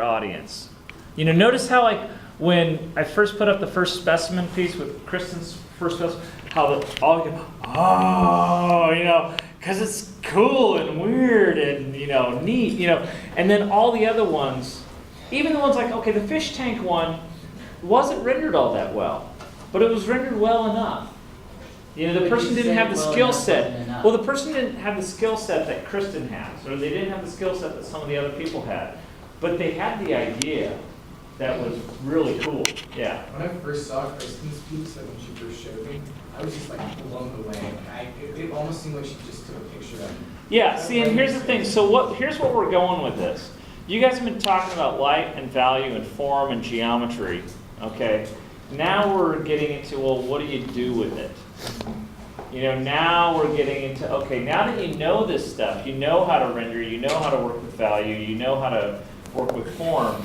audience. You know, notice how like when I first put up the first specimen piece with Kristen's first specimen, how the all go, oh, you know, because it's cool and weird and you know neat, you know, and then all the other ones, even the ones like okay, the fish tank one wasn't rendered all that well, but it was rendered well enough. You know, the person didn't have the skill set. Well, the person didn't have the skill set that Kristen has, or they didn't have the skill set that some of the other people had. But they had the idea that was really cool. Yeah. When I first saw Kristen's piece, like when she first showed me, I was just like blown away. It almost seemed like she just took a picture of me. Yeah. See, and here's the thing. So here's what we're going with this. You guys have been talking about light and value and form and geometry. Okay. Now we're getting into, well, what do you do with it? You know, now we're getting into, okay, now that you know this stuff, you know how to render, you know how to work with value, you know how to work with form.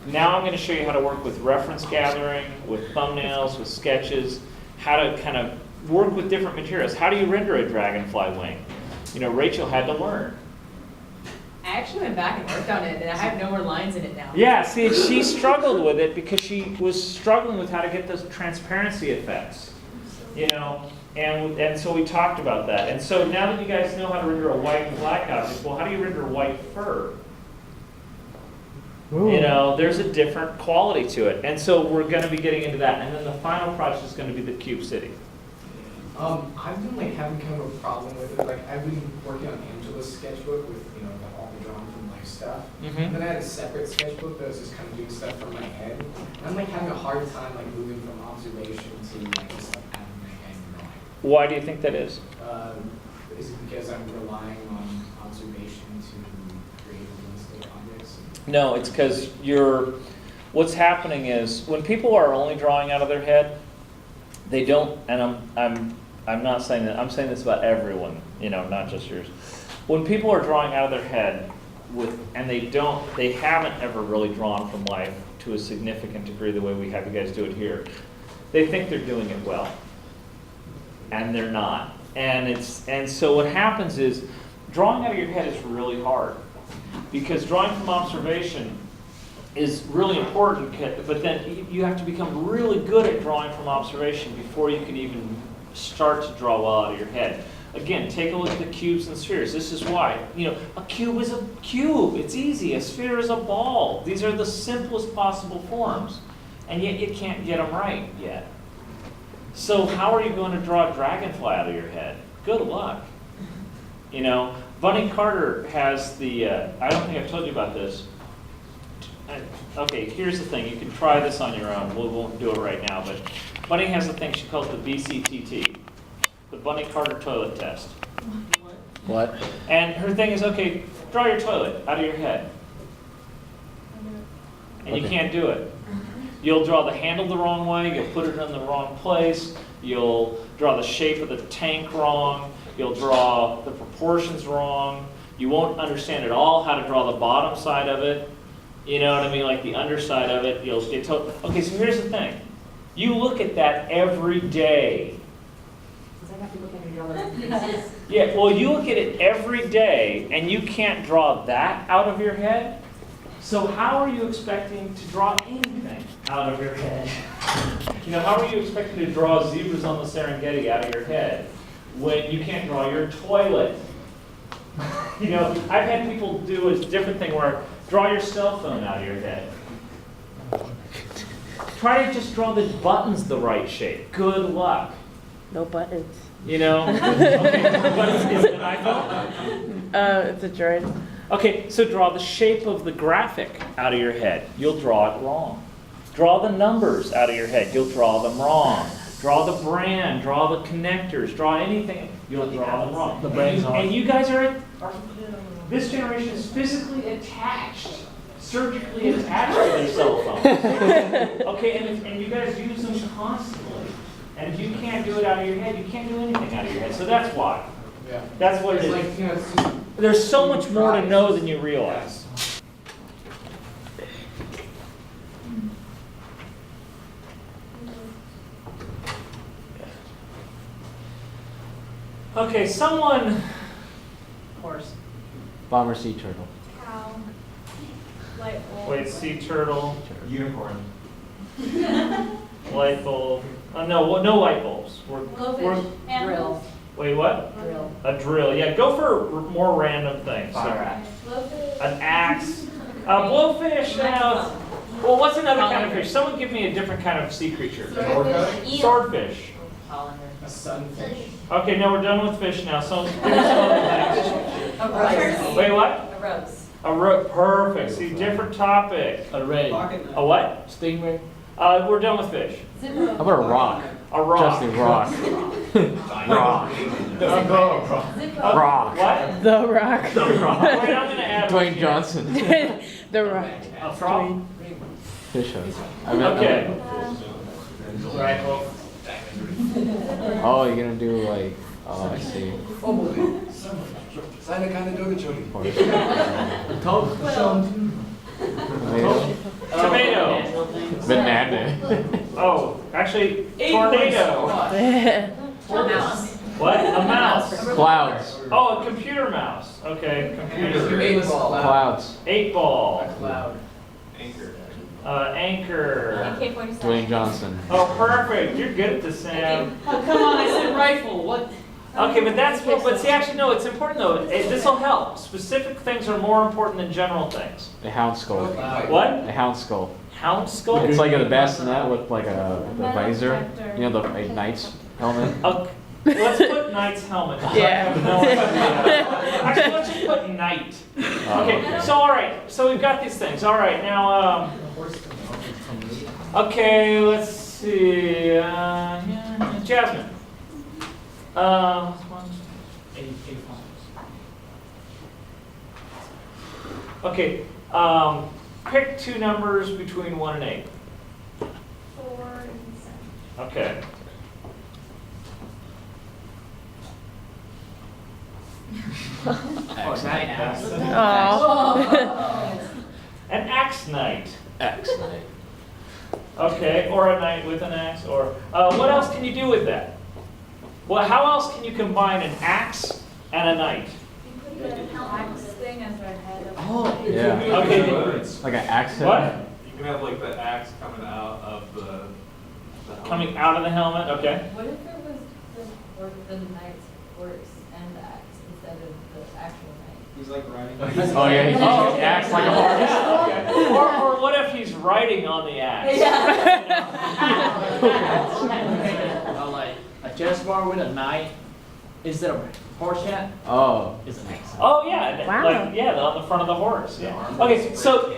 Now I'm going to show you how to work with reference gathering, with thumbnails, with sketches, how to kind of work with different materials. How do you render a dragonfly wing? You know, Rachel had to learn. I actually went back and worked on it, and I have no more lines in it now. Yeah, see, she struggled with it because she was struggling with how to get those transparency effects, you know, and so we talked about that. And so now that you guys know how to render a white and black object, well, how do you render white fur? Ooh. You know, there's a different quality to it. And so we're going to be getting into that. And then the final project is going to be the Cube City. I've been like having kind of a problem with it. Like I've been working on Angela's sketchbook with all the drawn from life stuff. Mhm. And then I had a separate sketchbook that was just kind of doing stuff from my head. And I'm like having a hard time like moving from observation to like just like out of my head drawing. Why do you think that is? Is it because I'm relying on observation to create realistic objects? No, it's because what's happening is when people are only drawing out of their head, they don't, and I'm not saying that, I'm saying this about everyone, you know, not just yours. When people are drawing out of their head and they haven't ever really drawn from life to a significant degree the way we have you guys do it here, they think they're doing it well, and they're not. And so what happens is drawing out of your head is really hard because drawing from observation is really important, but then you have to become really good at drawing from observation before you can even start to draw well out of your head. Again, take a look at the cubes and spheres. This is why, you know, a cube is a cube. It's easy. A sphere is a ball. These are the simplest possible forms, and yet you can't get them right yet. So how are you going to draw a dragonfly out of your head? Good luck. You know, Bunny Carter has the, I don't think I've told you about this. Okay, here's the thing. You can try this on your own. We won't do it right now, but Bunny has a thing she calls the BCTT, the Bunny Carter Toilet Test. What? And her thing is, okay, draw your toilet out of your head. And you Okay. can't do it. You'll draw the handle the wrong way, you'll put it in the wrong place, you'll draw the shape of the tank wrong, you'll draw the proportions wrong, you won't understand at all how to draw the bottom side of it, you know what I mean, like the underside of it, you'll get told. Okay, so here's the thing. You look at that every day. Because I have to look at your drawings. Yeah, well, you look at it every day, and you can't draw that out of your head. So how are you expecting to draw anything out of your head? You know, how are you expecting to draw zebras on the Serengeti out of your head when you can't draw your toilet? You know, I've had people do a different thing where draw your cell phone out of your head. Try to just draw the buttons the right shape. Good luck. No buttons. You know? Okay, buttons is it an iPhone? It's a droid. Okay, so draw the shape of the graphic out of your head. You'll draw it wrong. Draw the numbers out of your head. You'll draw them wrong. Draw the brand, draw the connectors, draw anything. You'll draw them wrong. The brain's on. And you guys are this generation is physically attached, surgically attached to their cell phones. Okay, and you guys use them constantly. And if you can't do it out of your head, you can't do anything out of your head. So that's why. Yeah. That's what it It's is. like, it's just, There's so much more to know than you realize. Okay, someone. Horse. Bomber sea turtle. Cow. Like Wait, sea turtle, Unicorn. light bulb. No light bulbs. We're, Drill. wait, what? Drill. A drill. Yeah, go for more random things. So, Fire axe. an axe. A blowfish. Now, well, what's another kind of fish? Someone give me a different kind of sea creature. Swordfish. A sunfish. Okay, no, we're done with fish now. So give me some other things. A rose. Wait, what? A rose. Perfect. See, different topic. A ray. A what? Stingray. We're done with fish. How about a rock? A rock. Just a rock. Rock. Rock. What? The Rock. Wait, I'm gonna add. one Dwayne here. Johnson. The Rock. A frog. Fish hook. Okay. Right. Well, Oh, you're gonna do like, oh, I see. Seine keine Dürre, Jody. tomato. Banana. Oh, actually, tornado. Mouse. What? A mouse. Clouds. Oh, a computer mouse. Okay, computer. 8-ball. Clouds. 8-ball. Cloud. Anchor. Anchor. AK-47. Dwayne Johnson. Oh, perfect. You're good at this, Sam. Oh, come on, I said rifle. What? Okay, but see, actually, no, it's important though. This will help. Specific things are more important than general things. A hound skull. What? A hound skull. Hound skull? It's like a bassinet with like a the visor. You know, a knight's helmet. Okay. Let's put knight's helmet. I Yeah. have no idea. Actually, let's just put knight. Okay, so all right, so we've got these things. All right, now, okay, let's see. Jasmine. Okay, pick two numbers between 1 and 8. 4 and 7. Okay. Aw. An axe knight. X knight. Okay, or a knight with an axe, or what else can you do with that? Well, how else can you combine an axe and a knight? You put the axe thing as our head. Oh, Yeah. Okay. Like an axe head. What? You can have like the axe coming out of the helmet. Coming out of the helmet. Okay. What if it was the knight's horse and the axe instead of the actual knight? He's like riding. Oh yeah, he Oh, acts like a horse. Okay. Or what if he's riding on the axe? Like a chess bar with a knight instead of horse hat Oh. is an axe. Oh yeah, Wow. like yeah, on the front of the horse. Yeah. Okay, so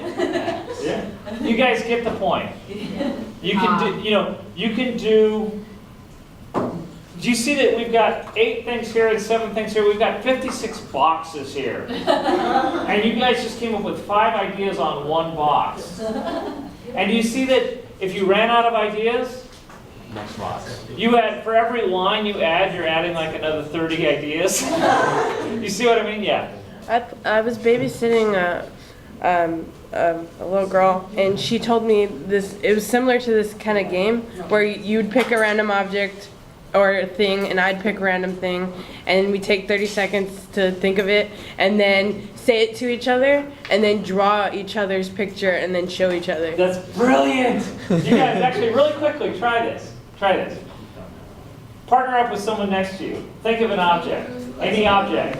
yeah, you guys get the point. You can do, you can do. Do you see that we've got 8 things here and 7 things here? We've got 56 boxes here, and you guys just came up with 5 ideas on 1 box. And do you see that if you ran out of ideas? Next box. You add, for every line you add, you're adding like another 30 ideas. You see what I mean? Yeah. I was babysitting a little girl, and she told me this. It was similar to this kind of game where you'd pick a random object or a thing, and I'd pick a random thing, and we take 30 seconds to think of it, and then say it to each other, and then draw each other's picture, and then show each other. That's brilliant. You guys, actually, really quickly, try this. Try this. Partner up with someone next to you. Think of an object. Any object.